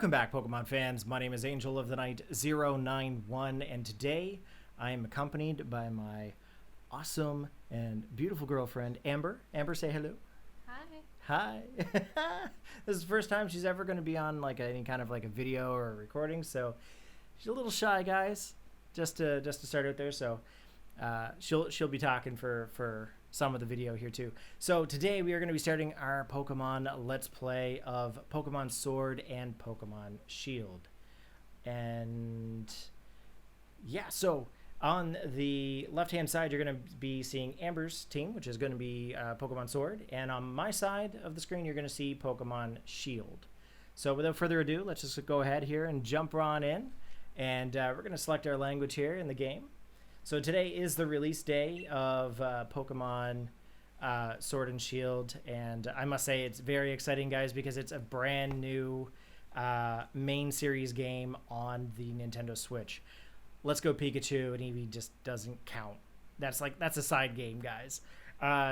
Welcome back, Pokemon fans. My name is Angel of the Night 091, and today I am accompanied by my awesome and beautiful girlfriend, Amber. Amber, say hello. Hi. Hi. This is the first time she's ever going to be on like any kind of like a video or a recording, so she's a little shy, guys. Just to start out there, so she'll be talking for some of the video here too. So today we are going to be starting our Pokemon Let's Play of Pokemon Sword and Pokemon Shield. And yeah, so on the left-hand side, you're going to be seeing Amber's team, which is going to be Pokemon Sword. And on my side of the screen, you're going to see Pokemon Shield. So without further ado, let's just go ahead here and jump on in. And we're going to select our language here in the game. So today is the release day of Pokemon Sword and Shield, and I must say it's very exciting, guys, because it's a brand new main series game on the Nintendo Switch. Let's Go Pikachu, and Eevee just doesn't count. That's a side game, guys.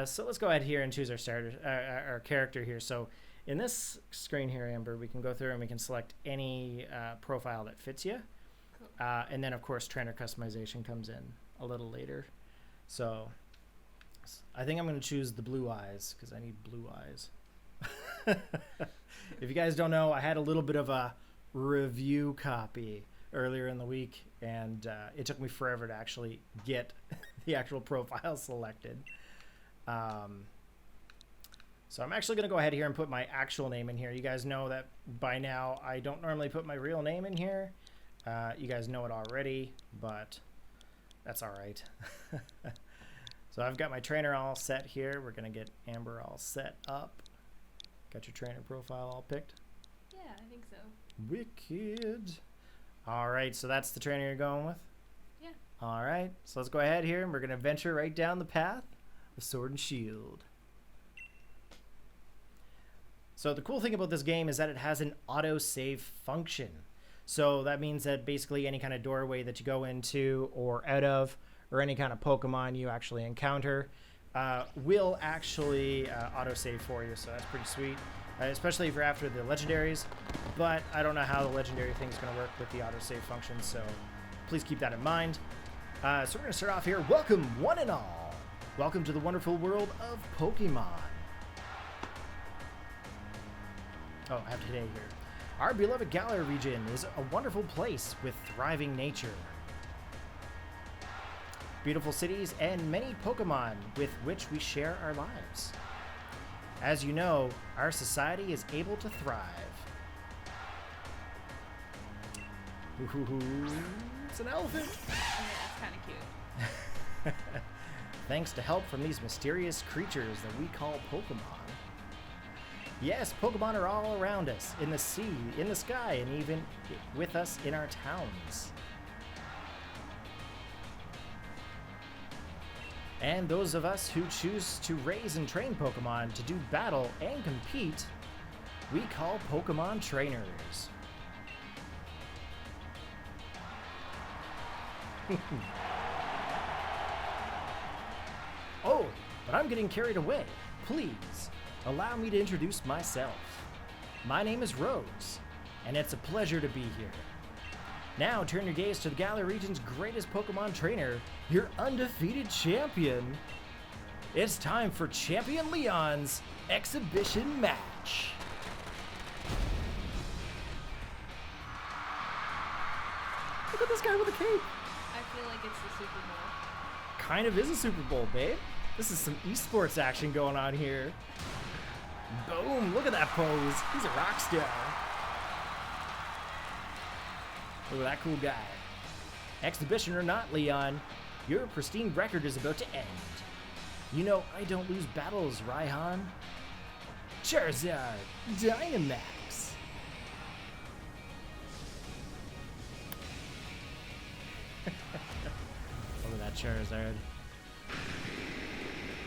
So let's go ahead here and choose our character here. So in this screen here, Amber, we can go through and we can select any profile that fits you. And then, of course, trainer customization comes in a little later. So I think I'm going to choose the blue eyes because I need blue eyes. If you guys don't know, I had a little bit of a review copy earlier in the week, and it took me forever to actually get the actual profile selected. So I'm actually going to go ahead here and put my actual name in here. You guys know that by now I don't normally put my real name in here. You guys know it already, but that's all right. So I've got my trainer all set here. We're going to get Amber all set up. Got your trainer profile all picked? Yeah, I think so. Wicked. All right, so that's the trainer you're going with? Yeah. All right, so let's go ahead here, and we're going to venture right down the path of Sword and Shield. So the cool thing about this game is that it has an autosave function. So that means that basically any kind of doorway that you go into or out of, or any kind of Pokemon you actually encounter, will actually autosave for you. So that's pretty sweet, especially if you're after the legendaries. But I don't know how the legendary thing is going to work with the autosave function, so please keep that in mind. So we're going to start off here. Welcome, one and all. Welcome to the wonderful world of Pokemon. Oh, I have today here. Our beloved Galar Region is a wonderful place with thriving nature, beautiful cities, and many Pokemon with which we share our lives. As you know, our society is able to thrive. Ooh, it's an elephant. Yeah, it's kind of cute. Thanks to help from these mysterious creatures that we call Pokemon. Yes, Pokemon are all around us, in the sea, in the sky, and even with us in our towns. And those of us who choose to raise and train Pokemon to do battle and compete, we call Pokemon trainers. Oh, but I'm getting carried away. Please. Allow me to introduce myself. My name is Rose, and it's a pleasure to be here. Now turn your gaze to the Galar Region's greatest Pokemon trainer, your undefeated champion. It's time for Champion Leon's exhibition match. Look at this guy with a cape. I feel like it's the Super Bowl. Kind of is a Super Bowl, babe. This is some esports action going on here. Boom, look at that pose. He's a rock star. Look at that cool guy. Exhibition or not, Leon, your pristine record is about to end. You know I don't lose battles, Raihan. Charizard, Dynamax. Look at that Charizard.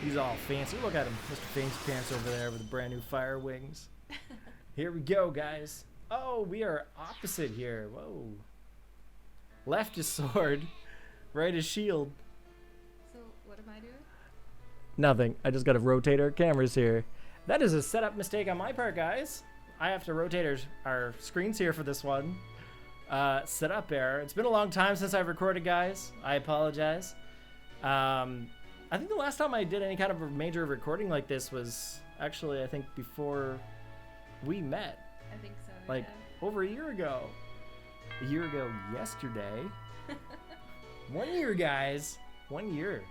He's all fancy. Look at him, Mr. Fancy Pants over there with the brand new fire wings. Here we go, guys. Oh, we are opposite here. Whoa. Left is sword, right is shield. So, what am I doing? Nothing. I just got to rotate our cameras here. That is a setup mistake on my part, guys. I have to rotate our screens here for this one. Set up there. It's been a long time since I've recorded, guys. I apologize. I think the last time I did any kind of a major recording like this was actually, I think, before we met. I think so. Like, over a year ago. A year ago yesterday. 1 year, guys. 1 year.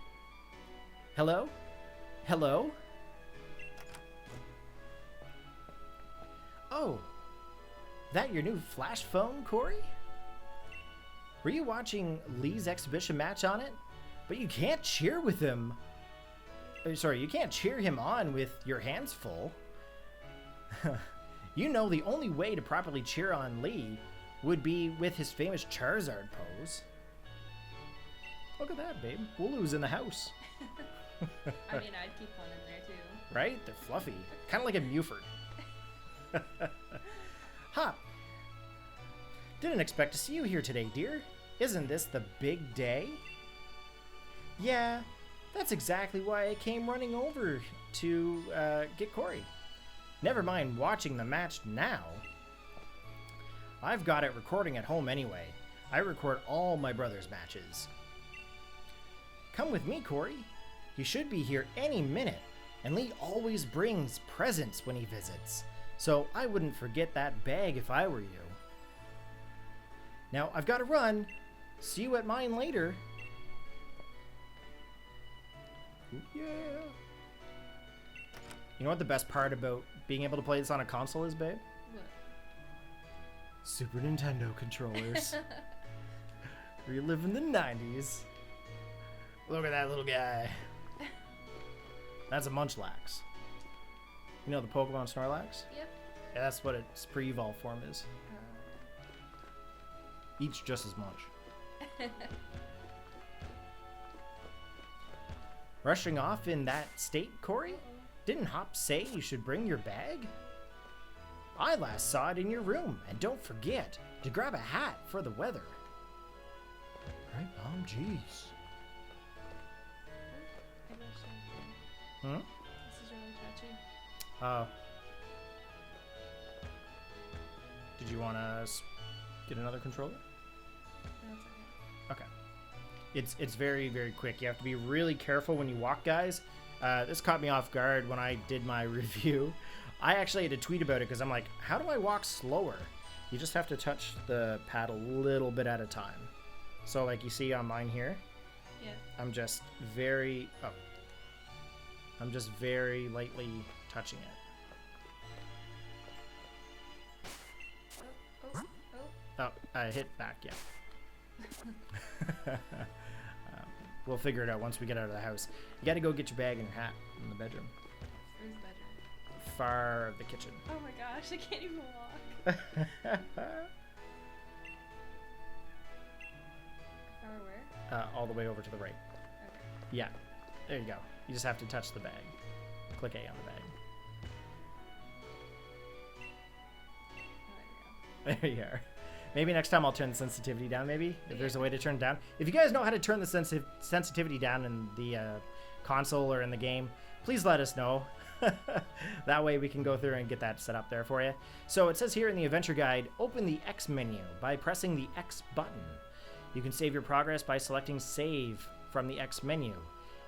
Hello? Hello? Oh. That your new flash phone, Corey? Were you watching Lee's exhibition match on it? But you can't cheer with him. Sorry, you can't cheer him on with your hands full. You know the only way to properly cheer on Lee would be with his famous Charizard pose. Look at that, babe. Wooloo's in the house. I mean, I'd keep one in there too. Right? They're fluffy. Kind of like a Mewford. Huh. Didn't expect to see you here today, dear. Isn't this the big day? Yeah, that's exactly why I came running over to get Corey. Never mind watching the match now. I've got it recording at home anyway. I record all my brother's matches. Come with me, Corey. He should be here any minute, and Lee always brings presents when he visits, so I wouldn't forget that bag if I were you. Now, I've got to run. See you at mine later. Yeah. You know what the best part about being able to play this on a console is, babe? What? Super Nintendo controllers. Reliving the 90s. Look at that little guy. That's a Munchlax. You know the Pokemon Snorlax? Yep. Yeah, that's what its pre-evolve form is. Each just as much. Rushing off in that state, Corey? Didn't Hop say you should bring your bag? I last saw it in your room, and don't forget to grab a hat for the weather. Right, Mom? Jeez. Hmm? This is really touchy. Did you want to get another controller? No, it's okay. Okay. It's very, very quick. You have to be really careful when you walk, guys. This caught me off guard when I did my review. I actually had to tweet about it because I'm like, how do I walk slower? You just have to touch the pad a little bit at a time. So like you see on mine here, Yeah. I'm just very lightly touching it. Oh, I hit back, yeah. We'll figure it out once we get out of the house. You gotta go get your bag and your hat in the bedroom. Where's the bedroom? Far of the kitchen. Oh my gosh, I can't even walk. Far where? All the way over to the right. Okay. Yeah, there you go. You just have to touch the bag. Click A on the bag. Oh, there we go. There you are. Maybe next time I'll turn the sensitivity down, maybe, if there's a way to turn it down. If you guys know how to turn the sensitivity down in the console or in the game, please let us know. That way we can go through and get that set up there for you. So it says here in the adventure guide, open the X menu by pressing the X button. You can save your progress by selecting save from the X menu.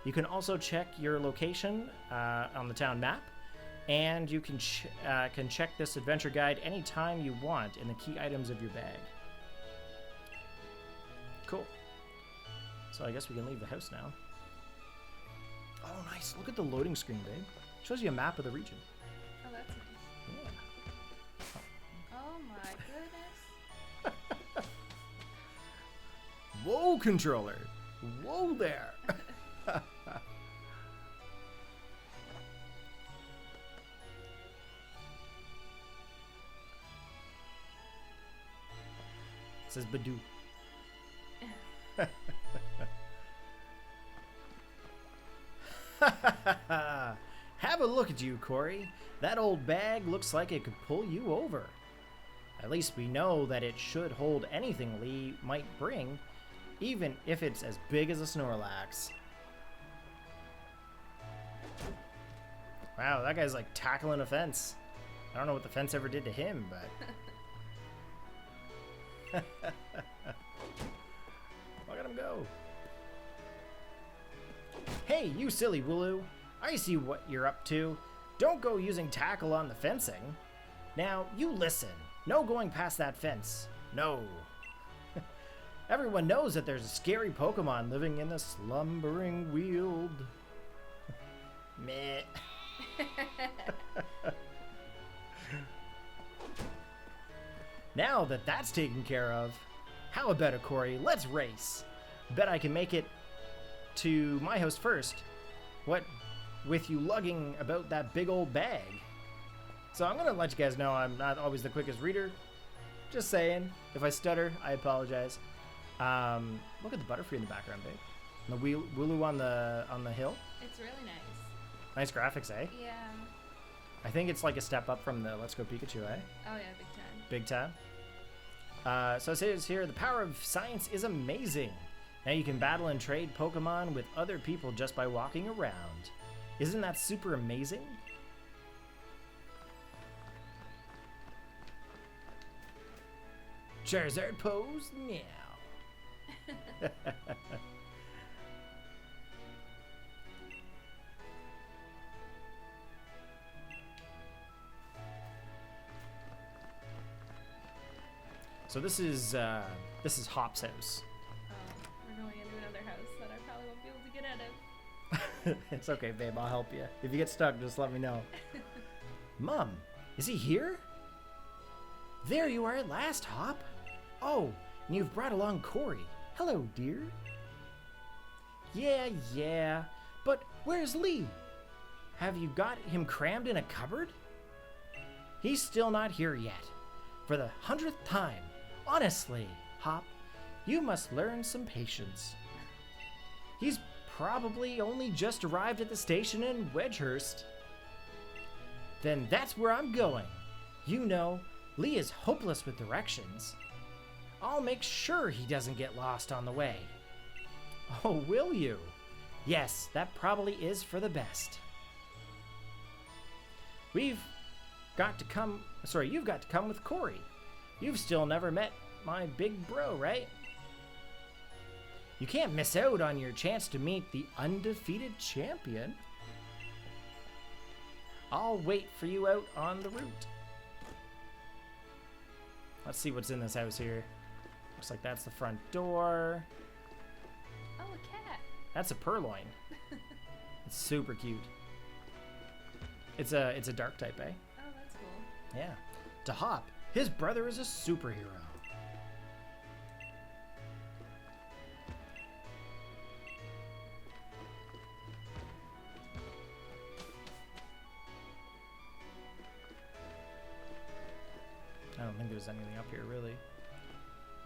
You can also check your location on the town map, and you can check this adventure guide anytime you want in the key items of your bag. Cool. So I guess we can leave the house now. Oh, nice. Look at the loading screen, babe. Shows you a map of the region. Oh, that's nice. Yeah. Oh my goodness. Whoa, controller. Whoa there. It says Badoo. Have a look at you, Corey. That old bag looks like it could pull you over. At least we know that it should hold anything Lee might bring, even if it's as big as a Snorlax. Wow, that guy's like tackling a fence. I don't know what the fence ever did to him, but... Look at him go. Hey, you silly Wooloo. I see what you're up to. Don't go using tackle on the fencing. Now, you listen. No going past that fence. No. Everyone knows that there's a scary Pokemon living in a slumbering weald. Meh. Now that that's taken care of, how about it, Corey? Let's race. Bet I can make it to my house first. What with you lugging about that big old bag. So I'm gonna let you guys know I'm not always the quickest reader. Just saying. If I stutter, I apologize. Look at the Butterfree in the background, babe. And the Wooloo on the hill. It's really nice. Nice graphics, eh? Yeah. I think it's like a step up from the Let's Go Pikachu, eh? Oh yeah, big time. Big time. So it says here, the power of science is amazing. Now you can battle and trade Pokemon with other people just by walking around. Isn't that super amazing? Charizard pose now. So this is Hop's house. Oh, we're going into another house that I probably won't be able to get out of. It's okay, babe. I'll help you. If you get stuck, just let me know. Mom, is he here? There you are at last, Hop. Oh, and you've brought along Corey. Hello, dear. Yeah. But where's Lee? Have you got him crammed in a cupboard? He's still not here yet. For the 100th time. Honestly, Hop, you must learn some patience. He's probably only just arrived at the station in Wedgehurst. Then that's where I'm going. You know, Lee is hopeless with directions. I'll make sure he doesn't get lost on the way. Oh, will you? Yes, that probably is for the best. You've got to come with Corey. You've still never met my big bro, right? You can't miss out on your chance to meet the undefeated champion. I'll wait for you out on the route. Let's see what's in this house here. Looks like that's the front door. Oh, a cat. That's a purloin. It's super cute. It's a dark type, eh? Oh, that's cool. Yeah. To Hop, his brother is a superhero. I don't think there's anything up here, really.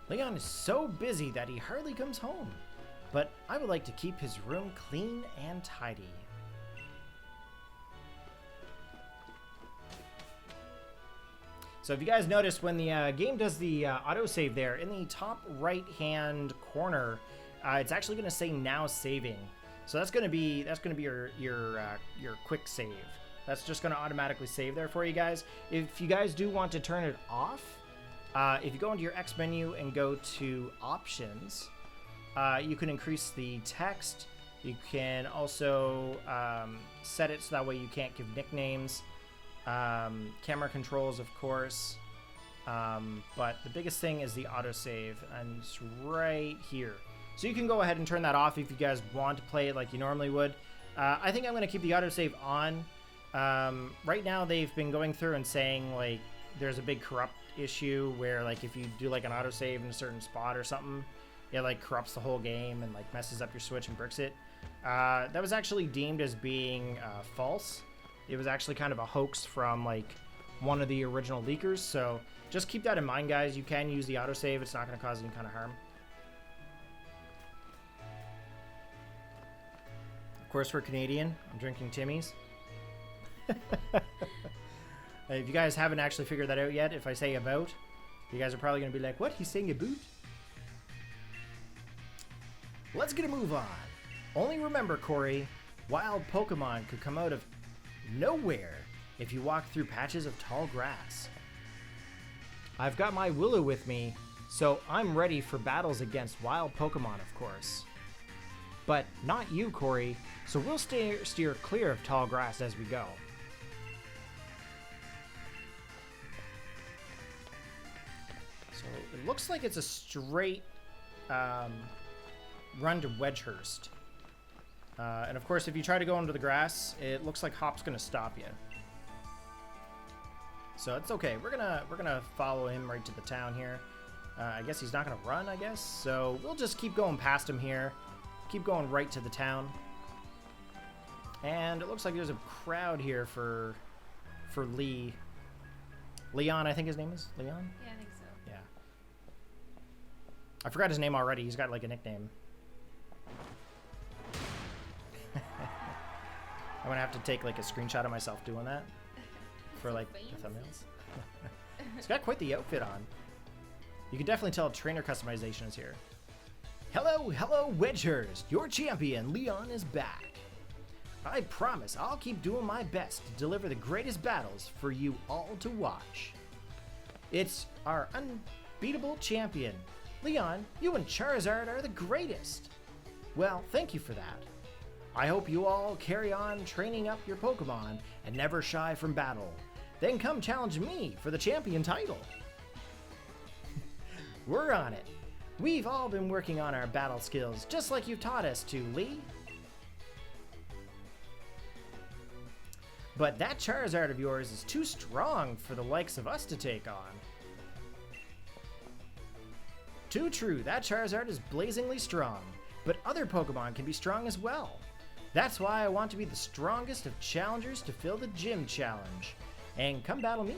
Leon is so busy that he hardly comes home, but I would like to keep his room clean and tidy. So if you guys notice, when the game does the autosave there, in the top right-hand corner, it's actually going to say now saving. So that's going to be your quick save. That's just going to automatically save there for you guys. If you guys do want to turn it off, if you go into your X menu and go to options, you can increase the text. You can also set it so that way you can't give nicknames. Camera controls, of course. But the biggest thing is the autosave, and it's right here. So you can go ahead and turn that off if you guys want to play it like you normally would. I think I'm going to keep the autosave on. Right now they've been going through and saying like there's a big corrupt issue where like if you do like an autosave in a certain spot or something, it like corrupts the whole game and like messes up your Switch and bricks it. That was actually deemed as being false. It was actually kind of a hoax from like one of the original leakers, so just keep that in mind, guys. You can use the autosave. It's not going to cause any kind of harm. Of course, we're Canadian. I'm drinking Timmy's. If you guys haven't actually figured that out yet, if I say about, you guys are probably going to be like, what? He's saying about? Let's get a move on. Only remember, Corey, wild Pokemon could come out of nowhere if you walk through patches of tall grass. I've got my Willow with me, so I'm ready for battles against wild Pokemon, of course. But not you, Corey, so we'll steer clear of tall grass as we go. So it looks like it's a straight run to Wedgehurst. And of course, if you try to go into the grass, it looks like Hop's gonna stop you. So it's okay. We're gonna follow him right to the town here. I guess he's not gonna run, I guess. So we'll just keep going past him here. Keep going right to the town. And it looks like there's a crowd here for Lee. Leon, I think his name is? Leon? Yeah, I think so. Yeah. I forgot his name already. He's got like a nickname. I'm gonna have to take like a screenshot of myself doing that for like the thumbnails. He's got quite the outfit on. You can definitely tell trainer customization is here. Hello, Wedgehurst. Your champion, Leon, is back. I promise I'll keep doing my best to deliver the greatest battles for you all to watch. It's our unbeatable champion. Leon, you and Charizard are the greatest. Well, thank you for that. I hope you all carry on training up your Pokemon and never shy from battle. Then come challenge me for the champion title. We're on it. We've all been working on our battle skills, just like you've taught us to, Lee. But that Charizard of yours is too strong for the likes of us to take on. Too true, that Charizard is blazingly strong, but other Pokemon can be strong as well. That's why I want to be the strongest of challengers to fill the gym challenge, and come battle me.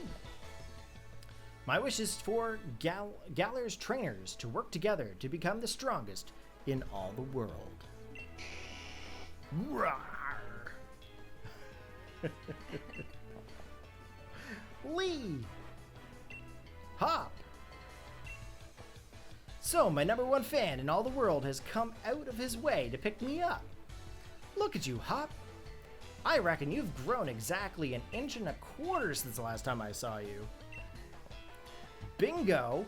My wish is for Galar's trainers to work together to become the strongest in all the world. Rawr! Lee! Hop! So, my #1 fan in all the world has come out of his way to pick me up. Look at you, Hop. I reckon you've grown exactly 1.25 inches since the last time I saw you. Bingo!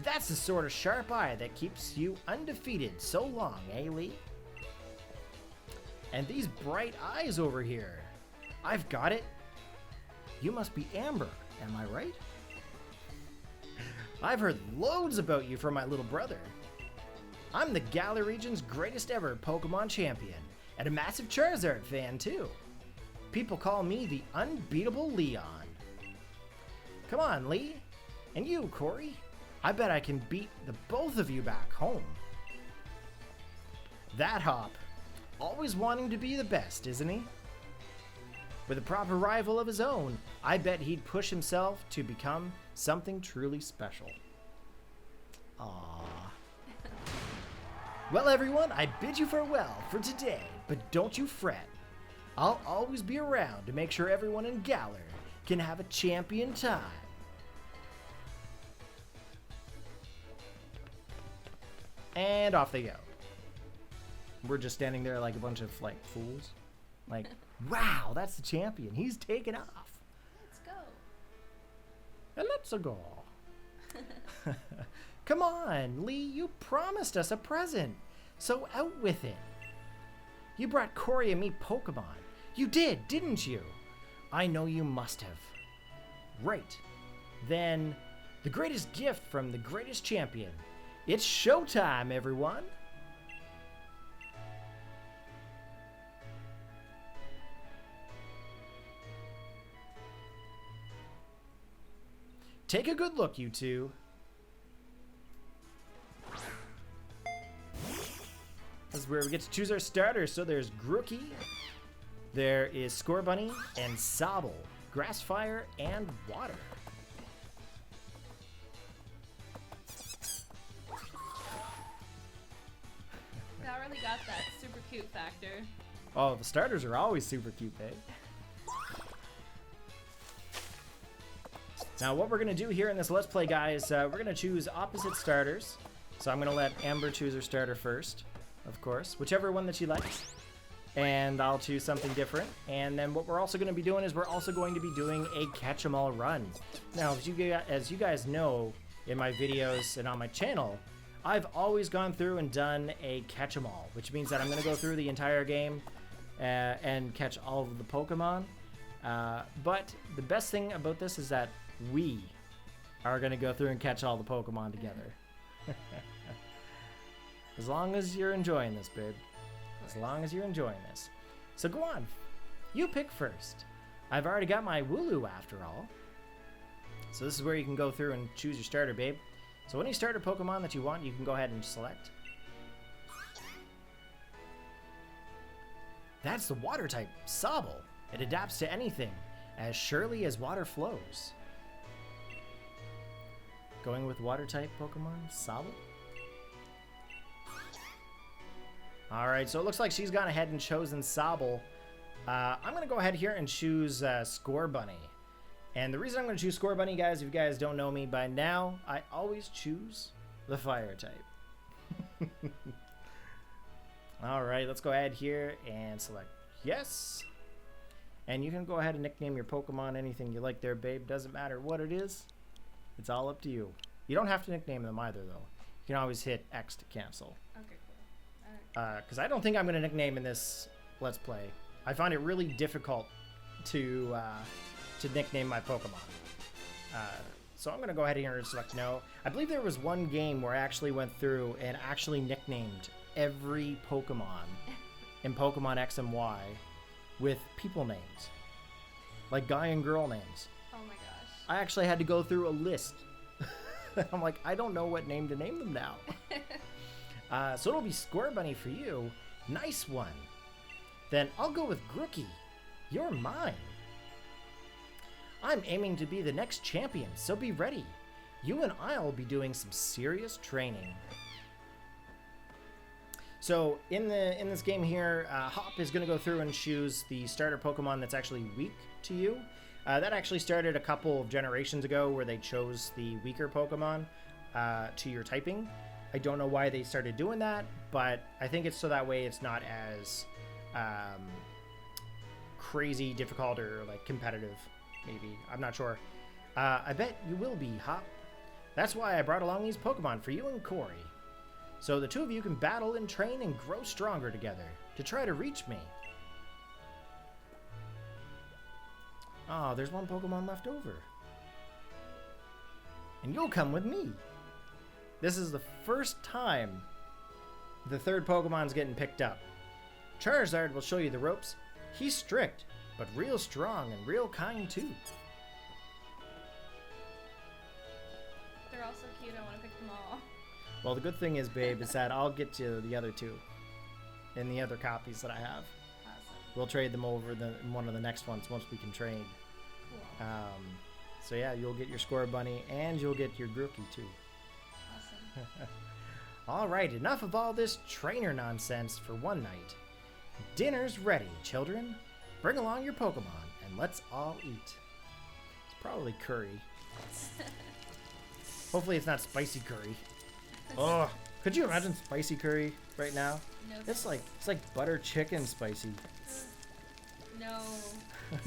That's the sort of sharp eye that keeps you undefeated so long, eh, Lee? And these bright eyes over here. I've got it. You must be Amber, am I right? I've heard loads about you from my little brother. I'm the Galar Region's greatest ever Pokemon champion, and a massive Charizard fan too. People call me the unbeatable Leon. Come on, Lee. And you, Corey. I bet I can beat the both of you back home. That Hop. Always wanting to be the best, isn't he? With a proper rival of his own, I bet he'd push himself to become something truly special. Aww. Well, everyone, I bid you farewell for today, but don't you fret. I'll always be around to make sure everyone in Galar can have a champion time. And off they go. We're just standing there like a bunch of like fools. Like, wow, that's the champion. He's taken off. Let's go. And let's go. Come on, Lee, you promised us a present. So out with it. You brought Corey and me Pokemon. You did, didn't you? I know you must have. Right. Then, the greatest gift from the greatest champion. It's showtime, everyone. Take a good look, you two. This is where we get to choose our starters. So there's Grookey, there is Scorbunny, and Sobble. Grass, Fire, and Water. That really got that super cute factor. Oh, the starters are always super cute, babe. Now, what we're going to do here in this Let's Play, guys, we're going to choose opposite starters. So I'm going to let Amber choose her starter first, of course, whichever one that she likes. and I'll choose something different. And then what we're also going to be doing is we're also going to be doing a catch-em-all run. Now, as you guys know, in my videos and on my channel, I've always gone through and done a catch-em-all, which means that I'm going to go through the entire game and catch all of the Pokemon. But the best thing about this is that we are going to go through and catch all the Pokemon together. As long as you're enjoying this, babe. As long as you're enjoying this. So go on. You pick first. I've already got my Wooloo after all. So this is where you can go through and choose your starter, babe. So any starter Pokemon that you want, you can go ahead and select. That's the water type, Sobble. It adapts to anything, as surely as water flows. Going with water type Pokemon, Sobble. Alright, so it looks like she's gone ahead and chosen Sobble. I'm going to go ahead here and choose Scorbunny. And the reason I'm going to choose Scorbunny, guys, if you guys don't know me by now, I always choose the fire type. Alright, let's go ahead here and select yes. And you can go ahead and nickname your Pokemon anything you like there, babe. Doesn't matter what it is. It's all up to you. You don't have to nickname them either, though. You can always hit X to cancel. Okay, cool. Alright. Because I don't think I'm going to nickname in this Let's Play. I find it really difficult to nickname my Pokemon. So I'm going to go ahead here and select no. I believe there was one game where I actually went through and actually nicknamed every Pokemon in Pokemon X and Y with people names. Like guy and girl names. Oh my gosh. I actually had to go through a list. I'm like, I don't know what name to name them now. So it'll be Scorbunny for you. Nice one. Then I'll go with Grookie. You're mine. I'm aiming to be the next champion, so be ready. You and I'll be doing some serious training. So in this game here, Hop is going to go through and choose the starter Pokemon that's actually weak to you. That actually started a couple of generations ago where they chose the weaker Pokemon to your typing. I don't know why they started doing that, but I think it's so that way it's not as crazy difficult or like competitive, maybe. I'm not sure. I bet you will be, Hop. That's why I brought along these Pokemon for you and Corey. So the two of you can battle and train and grow stronger together to try to reach me. Oh, there's one Pokemon left over. And you'll come with me. This is the first time the third Pokemon's getting picked up. Charizard will show you the ropes. He's strict, but real strong and real kind too. They're all so cute, I want to pick them all. Well, the good thing is, babe, is that I'll get you the other two in the other copies that I have. Awesome. We'll trade them over in one of the next ones once we can trade. Cool. So yeah, you'll get your Scorbunny and you'll get your Grookie too. Awesome. All right, enough of all this trainer nonsense for one night. Dinner's ready, children. Bring along your Pokemon and let's all eat. It's probably curry. Hopefully it's not spicy curry. Oh, could you imagine spicy curry right now? No. It's like butter chicken spicy. No,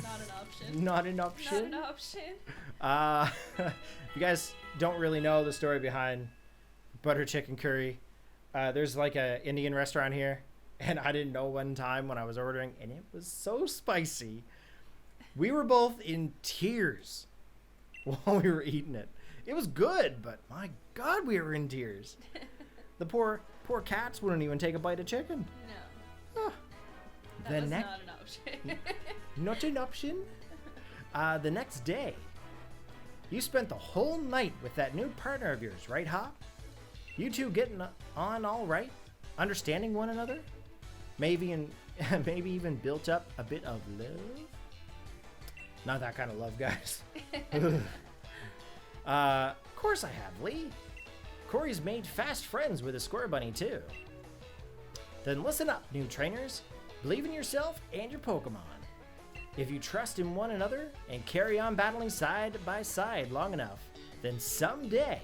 not an option. Not an option? Not an option. If you guys don't really know the story behind butter chicken curry, there's like a Indian restaurant here, and I didn't know one time when I was ordering, and it was so spicy. We were both in tears while we were eating it. It was good, but my God, we were in tears. The poor cats wouldn't even take a bite of chicken. No. Oh. That was not an option. Not an option. The next day, you spent the whole night with that new partner of yours, right, Hop? You two getting on all right? Understanding one another? Maybe even built up a bit of love? Not that kind of love, guys. Of course I have, Lee. Corey's made fast friends with a Scorbunny, too. Then listen up, new trainers. Believe in yourself and your Pokemon. If you trust in one another and carry on battling side by side long enough, then someday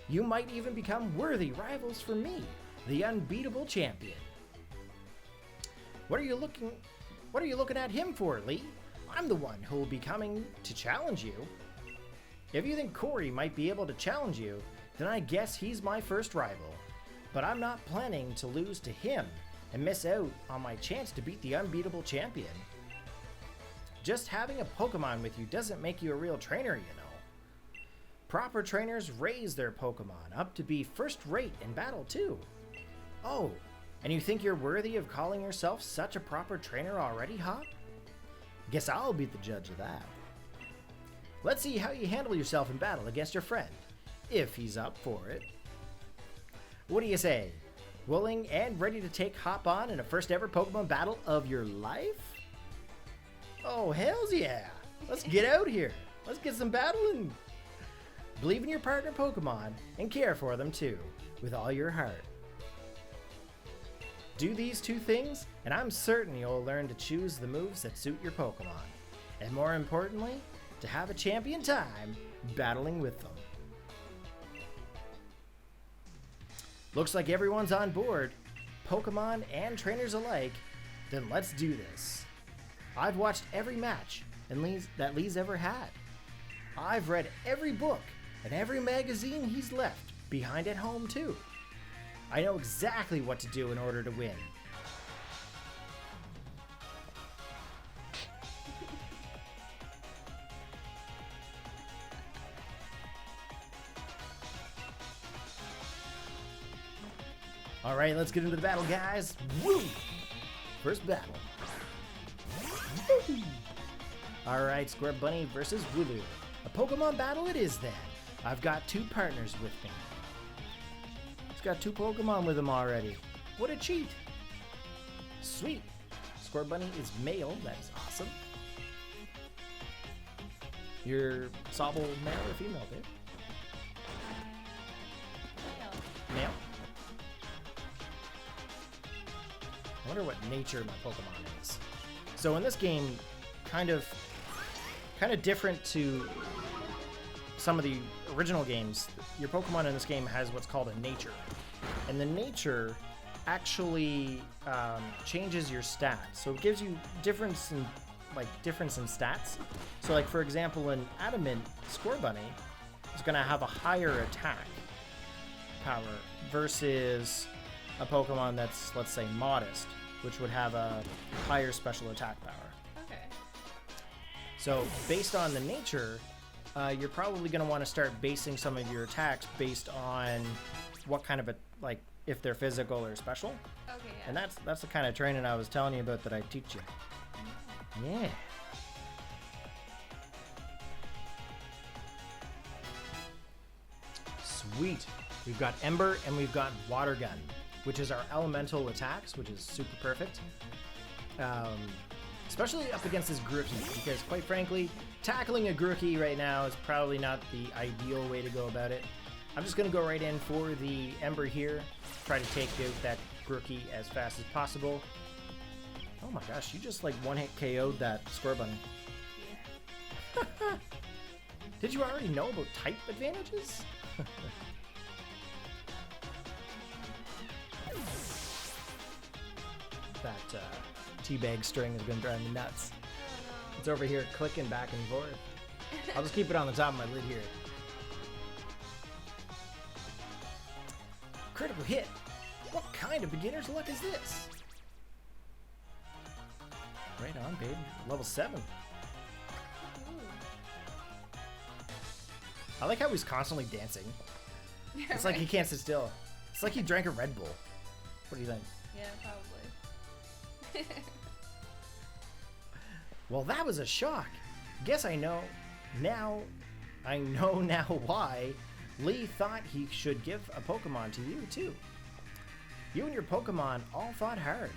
you might even become worthy rivals for me, the unbeatable champion. What are you looking at him for, Lee? I'm the one who will be coming to challenge you. If you think Corey might be able to challenge you, then I guess he's my first rival. But I'm not planning to lose to him and miss out on my chance to beat the unbeatable champion. Just having a Pokemon with you doesn't make you a real trainer, you know. Proper trainers raise their Pokemon up to be first rate in battle too. Oh, and you think you're worthy of calling yourself such a proper trainer already, Hop? Guess I'll be the judge of that. Let's see how you handle yourself in battle against your friend, if he's up for it. What do you say? Willing and ready to take Hop on in a first ever Pokemon battle of your life? Oh, hells yeah! Let's get out here. Let's get some battling. Believe in your partner Pokemon and care for them too, with all your heart. Do these two things, and I'm certain you'll learn to choose the moves that suit your Pokemon. And more importantly, to have a champion time battling with them. Looks like everyone's on board, Pokemon and trainers alike. Then let's do this. I've watched every match that Lee's ever had. I've read every book and every magazine he's left behind at home too. I know exactly what to do in order to win. All right, let's get into the battle, guys. Woo! First battle. Woo! All right, Square Bunny versus Wooloo. A Pokemon battle it is then. I've got two partners with me. He's got two Pokemon with him already. What a cheat. Sweet. Square Bunny is male. That is awesome. Your Sobble male or female, babe? Male. I wonder what nature my Pokemon is. So in this game, kind of different to some of the original games, your Pokemon in this game has what's called a nature. And the nature actually changes your stats. So it gives you difference in stats. So like for example, an Adamant Square Bunny is going to have a higher attack power versus a Pokemon that's, let's say, modest, which would have a higher special attack power. Okay. So based on the nature, you're probably going to want to start basing some of your attacks based on what kind of if they're physical or special. Okay, yeah. And that's the kind of training I was telling you about that I teach you. Yeah. Sweet. We've got Ember and we've got Water Gun, which is our elemental attacks, which is super perfect. Especially up against this Grookey, because quite frankly, tackling a Grookey right now is probably not the ideal way to go about it. I'm just going to go right in for the Ember here, try to take out that Grookey as fast as possible. Oh my gosh, you just like one-hit KO'd that Square Bunny. Yeah. Did you already know about type advantages? That teabag string is going to drive me nuts. Oh, no. It's over here clicking back and forth. I'll just keep it on the top of my lid here. Critical hit. What kind of beginner's luck is this? Right on, babe. Level 7. Ooh. I like how he's constantly dancing. Yeah, It's like he right. can't sit still. It's like he drank a Red Bull. What do you think? Yeah, probably. Well, that was a shock. Guess I know now why Lee thought he should give a Pokemon to you, too. You and your Pokemon all fought hard.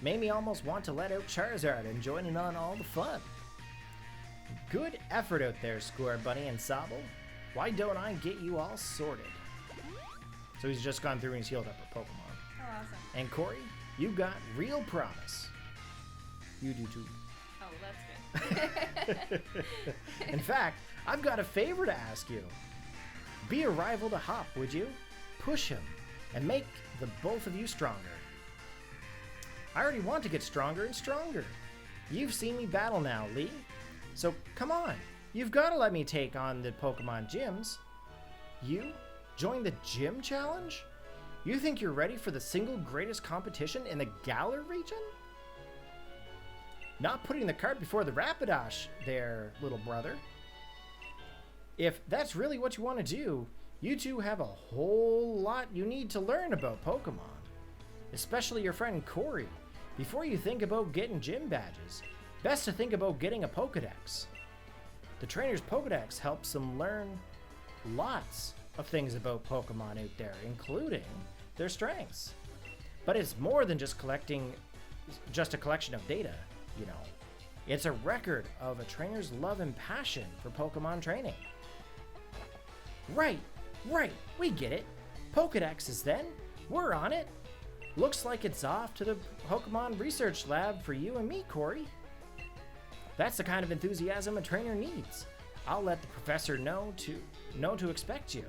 Made me almost want to let out Charizard and join in on all the fun. Good effort out there, Square Bunny and Sobble. Why don't I get you all sorted? So he's just gone through and he's healed up her Pokemon. Oh, awesome. And Corey, you got real promise. You do too. Oh, that's good. In fact, I've got a favor to ask you. Be a rival to Hop, would you? Push him and make the both of you stronger. I already want to get stronger and stronger. You've seen me battle now, Lee. So come on, you've got to let me take on the Pokemon gyms. You? Join the gym challenge? You think you're ready for the single greatest competition in the Galar region? Not putting the cart before the Rapidash there, little brother. If that's really what you want to do, you two have a whole lot you need to learn about Pokemon. Especially your friend Corey. Before you think about getting gym badges, best to think about getting a Pokedex. The trainer's Pokedex helps them learn lots of things about Pokemon out there, including their strengths. But it's more than just a collection of data, you know. It's a record of a trainer's love and passion for Pokemon training. Right, we get it. Pokedexes then, we're on it. Looks like it's off to the Pokemon research lab for you and me, Corey. That's the kind of enthusiasm a trainer needs. I'll let the professor know to expect you.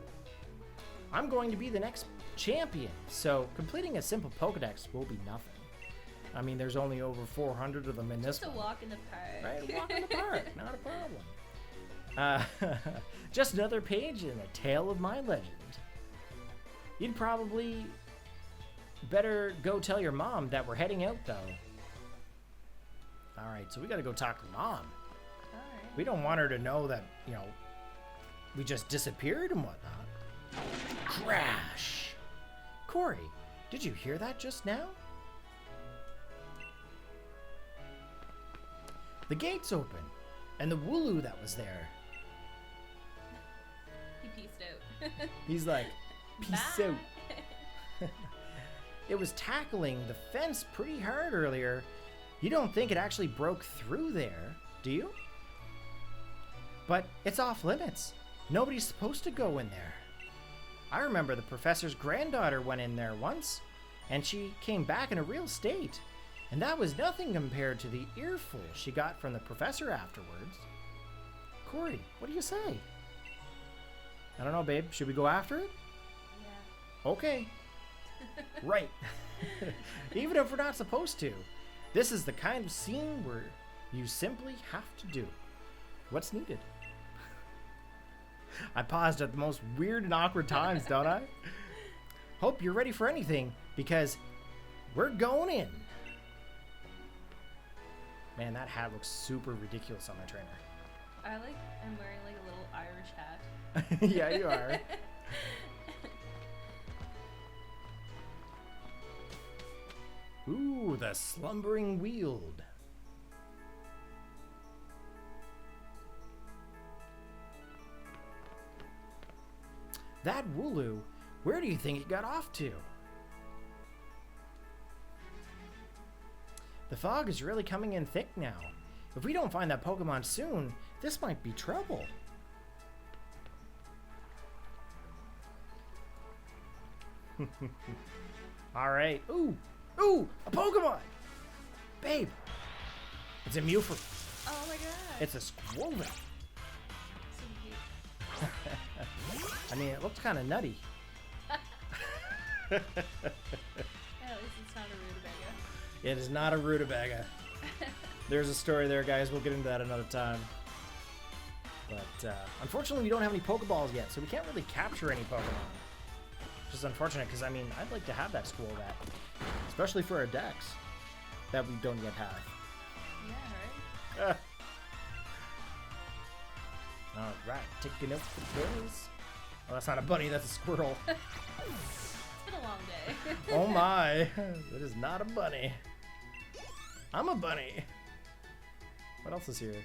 I'm going to be the next champion, so completing a simple Pokedex will be nothing. I mean, there's only over 400 of them in this one. Just a walk in the park. Right, a walk in the park, not a problem. Just another page in a tale of my legend. You'd probably better go tell your mom that we're heading out, though. All right, so we got to go talk to mom. All right. We don't want her to know that, you know, we just disappeared and whatnot. Crash! Corey, did you hear that just now? The gate's open, and the Wooloo that was there. He pieced out. He's like, peace Bye. out. It was tackling the fence pretty hard earlier. You don't think it actually broke through there, do you? But it's off limits. Nobody's supposed to go in there. I remember the professor's granddaughter went in there once, and she came back in a real state. And that was nothing compared to the earful she got from the professor afterwards. Corey, what do you say? I don't know, babe. Should we go after it? Yeah. Okay. Right. Even if we're not supposed to. This is the kind of scene where you simply have to do what's needed. I paused at the most weird and awkward times, don't I? Hope you're ready for anything, because we're going in. Man, that hat looks super ridiculous on my trainer. I'm wearing like a little Irish hat. Yeah, you are. Ooh, the slumbering weald. That Wooloo, where do you think it got off to? The fog is really coming in thick now. If we don't find that Pokemon soon, this might be trouble. Alright. Ooh! Ooh! A Pokemon! Babe! It's a Mewford. Oh my god. It's a Squirtle. So cute. I mean, it looks kind of nutty. At least it's not a rutabaga. It is not a rutabaga. There's a story there, guys. We'll get into that another time. But unfortunately, we don't have any Pokeballs yet, so we can't really capture any Pokemon. Which is unfortunate, because, I mean, I'd like to have that Squirtle Rat. Especially for our decks that we don't yet have. Yeah, right? Alright, taking up the boys. Oh, that's not a bunny, that's a squirrel. It's been a long day. Oh my, it is not a bunny. I'm a bunny. What else is here?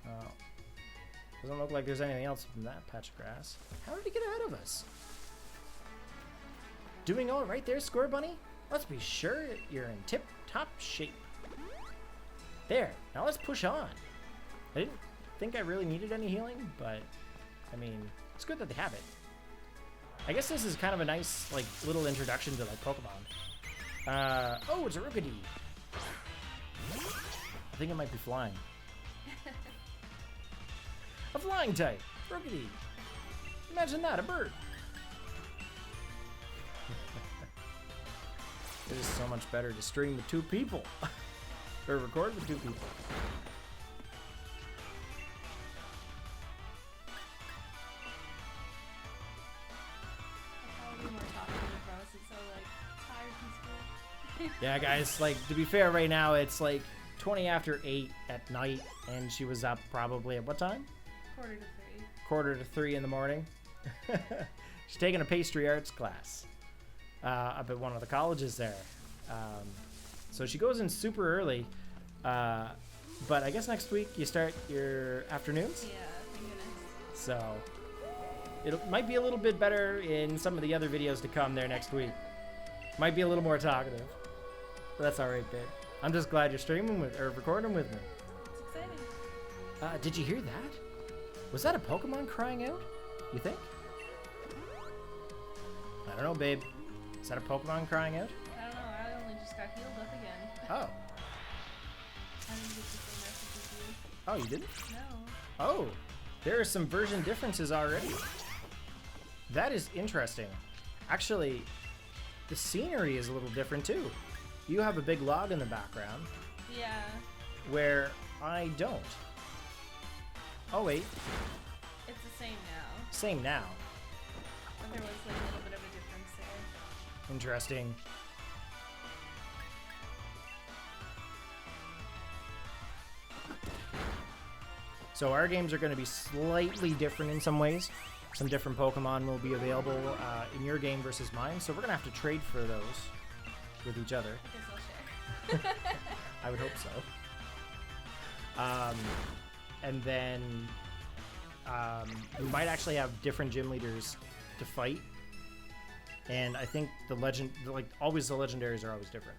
Oh, doesn't look like there's anything else in that patch of grass. How did he get ahead of us? Doing all right there, Score Bunny? Let's be sure you're in tip-top shape. There, now let's push on. I didn't think I really needed any healing, but, I mean, it's good that they have it. I guess this is kind of a nice, like, little introduction to, like, Pokemon. Oh, it's a Rookidee. I think it might be flying. A flying type, Rookidee. Imagine that, a bird. It is so much better to stream with 2 people. Or record with 2 people. I'll be more talkative for us. It's so like tired from school. Yeah, guys, like, to be fair, right now it's like 20 after 8 at night, and she was up probably at what time? 2:45. 2:45 in the morning. She's taking a pastry arts class up at one of the colleges there. So she goes in super early, but I guess next week you start your afternoons. Yeah, thank goodness. So it might be a little bit better in some of the other videos to come there next week. Might be a little more talkative, but that's all right, babe. I'm just glad you're streaming with or recording with me. It's exciting. Did you hear that? Was that a Pokemon crying out? You think? I don't know, babe. Is that a Pokemon crying out? I don't know. I only just got healed up again. Oh. I didn't get the same message as you. Oh, you didn't? No. Oh, there are some version differences already. That is interesting. Actually, the scenery is a little different too. You have a big log in the background. Yeah. Where I don't. Oh, wait. It's the same now. Same now. But there was like a little bit of a difference there. Interesting. So our games are going to be slightly different in some ways. Some different Pokemon will be available in your game versus mine. So we're going to have to trade for those with each other. I guess I'll share. I would hope so. And then we might actually have different gym leaders to fight. And I think the always the legendaries are always different.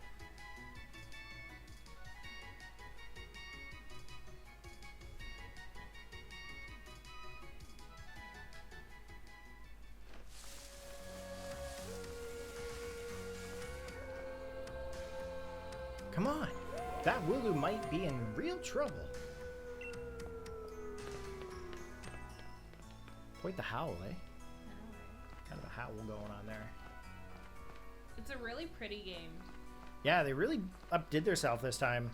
Come on, that Wooloo might be in real trouble. Quite the howl, eh? Kind of a howl going on there. It's a really pretty game. Yeah, they really updid themselves this time.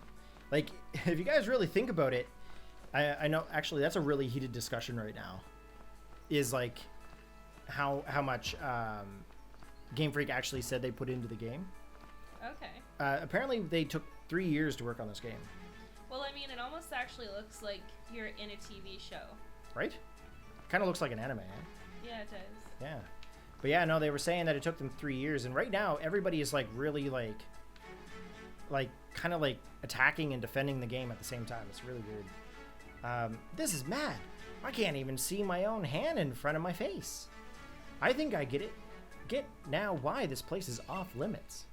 Like, if you guys really think about it, I know actually that's a really heated discussion right now. Is like how much Game Freak actually said they put into the game. Okay. Apparently they took 3 years to work on this game. Well, I mean, it almost actually looks like you're in a TV show. Right? Kind of looks like an anime, eh? Yeah, it does. Yeah. But yeah, no, they were saying that it took them 3 years, and right now everybody is like really like kind of like attacking and defending the game at the same time. It's really weird. This is mad. I can't even see my own hand in front of my face. I think I get now why this place is off limits.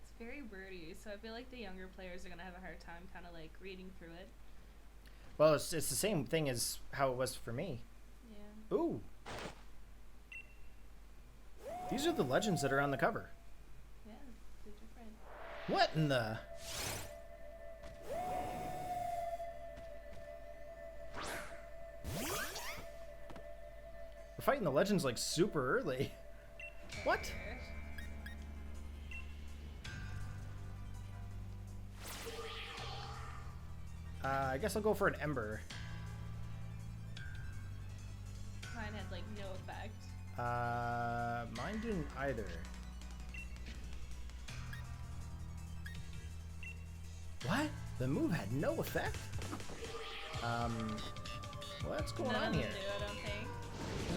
It's very wordy, so I feel like the younger players are gonna have a hard time kind of like reading through it. Well, it's the same thing as how it was for me. Yeah. Ooh. These are the legends that are on the cover. Yeah, they're different. What in the... We're fighting the legends like super early. What? I guess I'll go for an Ember. Mine had like no effect. Mine didn't either. What? The move had no effect? What's going on here? None of them do, I don't think.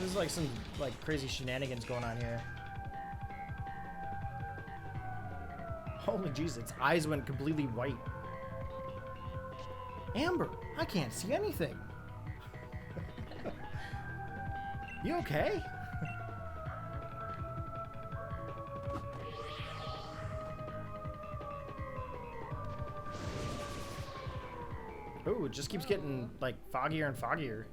There's like some like crazy shenanigans going on here. Holy jeez, its eyes went completely white. Amber, I can't see anything. You okay? Ooh, it just keeps getting like foggier and foggier.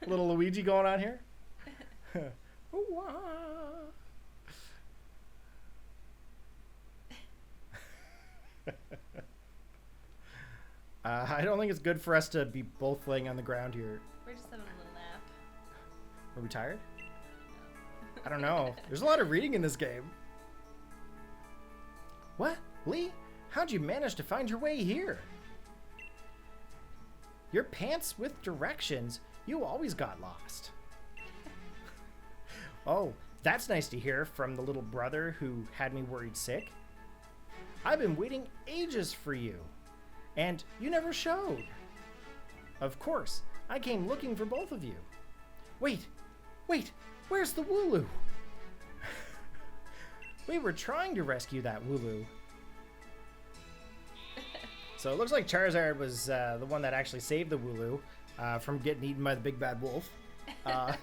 Little Luigi going on here. I don't think it's good for us to be both laying on the ground here. We're just having a little nap. Are we tired? I don't know. There's a lot of reading in this game. What? Lee? How'd you manage to find your way here? Your pants with directions. You always got lost. Oh, that's nice to hear from the little brother who had me worried sick. I've been waiting ages for you, and you never showed. Of course, I came looking for both of you. Wait, where's the Wooloo? We were trying to rescue that Wooloo. So it looks like Charizard was the one that actually saved the Wooloo from getting eaten by the big bad wolf. At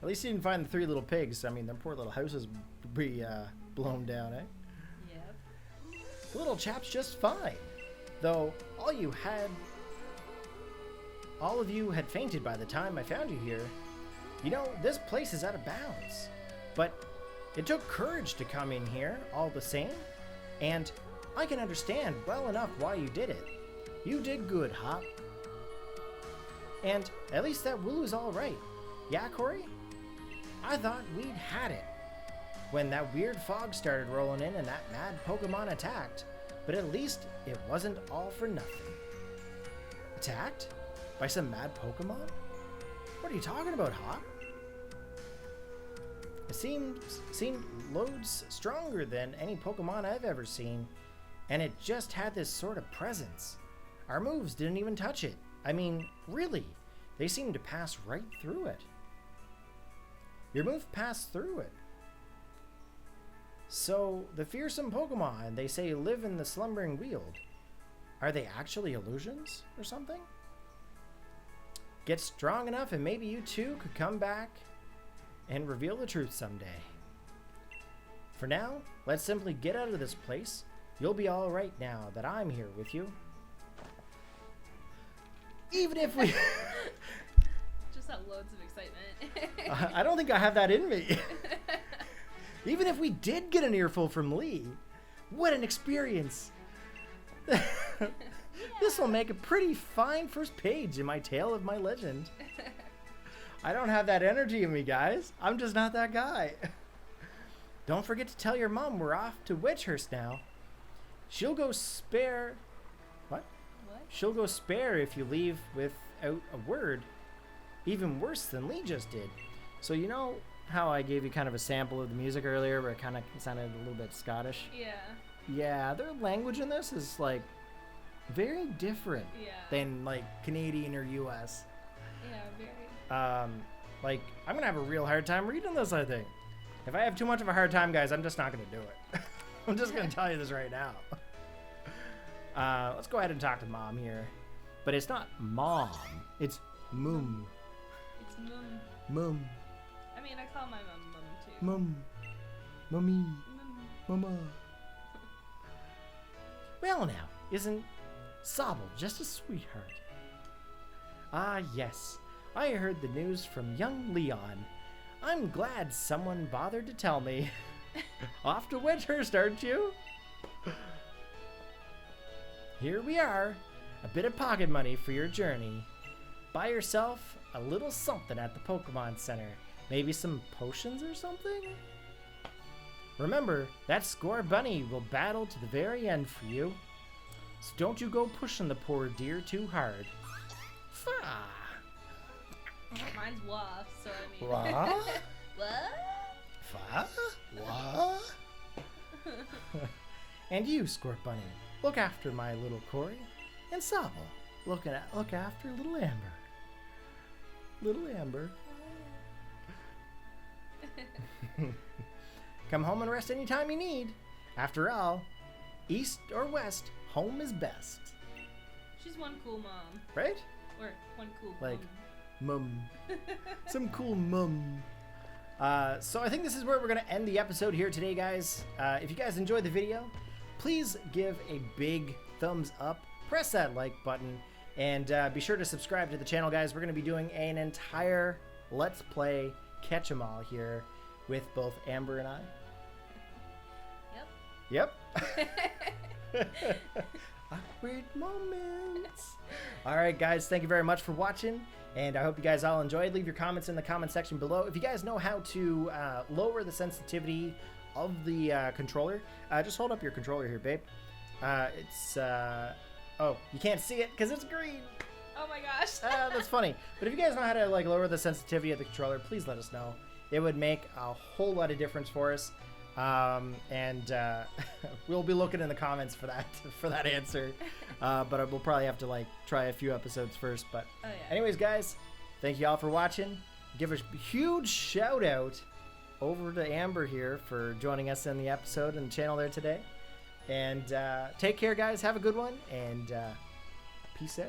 least he didn't find the 3 little pigs. I mean, their poor little houses would be blown down, eh? Yep. The little chap's just fine. Though all of you had fainted by the time I found you here. You know, this place is out of bounds. But it took courage to come in here all the same. And I can understand well enough why you did it. You did good, Hop. And at least that Wooloo's all right. Yeah, Corey? I thought we'd had it when that weird fog started rolling in and that mad Pokemon attacked. But at least it wasn't all for nothing. Attacked? By some mad Pokemon? What are you talking about, Hop? It seemed loads stronger than any Pokemon I've ever seen. And it just had this sort of presence. Our moves didn't even touch it. I mean, really, they seemed to pass right through it. Your move passed through it. So, the fearsome Pokemon they say live in the slumbering weald. Are they actually illusions or something? Get strong enough and maybe you too could come back and reveal the truth someday. For now, let's simply get out of this place. You'll be all right now that I'm here with you. Even if we... Just have loads of excitement. I don't think I have that in me. Even if we did get an earful from Lee, what an experience. This will make a pretty fine first page in my tale of my legend. I don't have that energy in me, guys. I'm just not that guy. Don't forget to tell your mom we're off to Witchhurst now. She'll go spare... What? She'll go spare if you leave without a word. Even worse than Lee just did. So you know how I gave you kind of a sample of the music earlier where it kind of sounded a little bit Scottish? Yeah. Yeah, their language in this is like very different than like Canadian or US. Yeah, very. Like I'm gonna have a real hard time reading this, I think. If I have too much of a hard time, guys, I'm just not gonna do it. I'm just gonna tell you this right now. Let's go ahead and talk to Mom here. But it's not Mom, it's Mum. It's Mum. Mum. I mean, I call my mom Mum too. Mum. Mummy. Mum. Mama. Well now, isn't Sobble just a sweetheart? Ah yes, I heard the news from young Leon. I'm glad someone bothered to tell me. Off to Witchhurst, aren't you? Here we are, a bit of pocket money for your journey. Buy yourself a little something at the Pokemon Center. Maybe some potions or something? Remember, that Score Bunny will battle to the very end for you. So don't you go pushing the poor dear too hard. Fa. Mine's Wah, so I mean. Wah? What? Fa? Wah? And you, Score Bunny, look after my little Cory. And Sobble, look after little Amber. Little Amber. Come home and rest anytime you need. After all, east or west, home is best. She's one cool mom. Right? Or one cool Like, mom. mum. Some cool mum. So I think this is where we're going to end the episode here today, guys. If you guys enjoyed the video, please give a big thumbs up. Press that like button. And be sure to subscribe to the channel, guys. We're going to be doing an entire Let's Play Catch 'em All here with both Amber and I. Yep. Yep. Awkward moments. All right, guys. Thank you very much for watching. And I hope you guys all enjoyed. Leave your comments in the comment section below. If you guys know how to lower the sensitivity of the controller, just hold up your controller here, babe. It's... oh, you can't see it because it's green. Oh my gosh. That's funny. But if you guys know how to like lower the sensitivity of the controller, please let us know. It would make a whole lot of difference for us. And we'll be looking in the comments for that answer. But we'll probably have to like try a few episodes first. But anyways, guys, thank you all for watching. Give a huge shout out over to Amber here for joining us in the episode and the channel there today. And take care, guys. Have a good one. And peace out.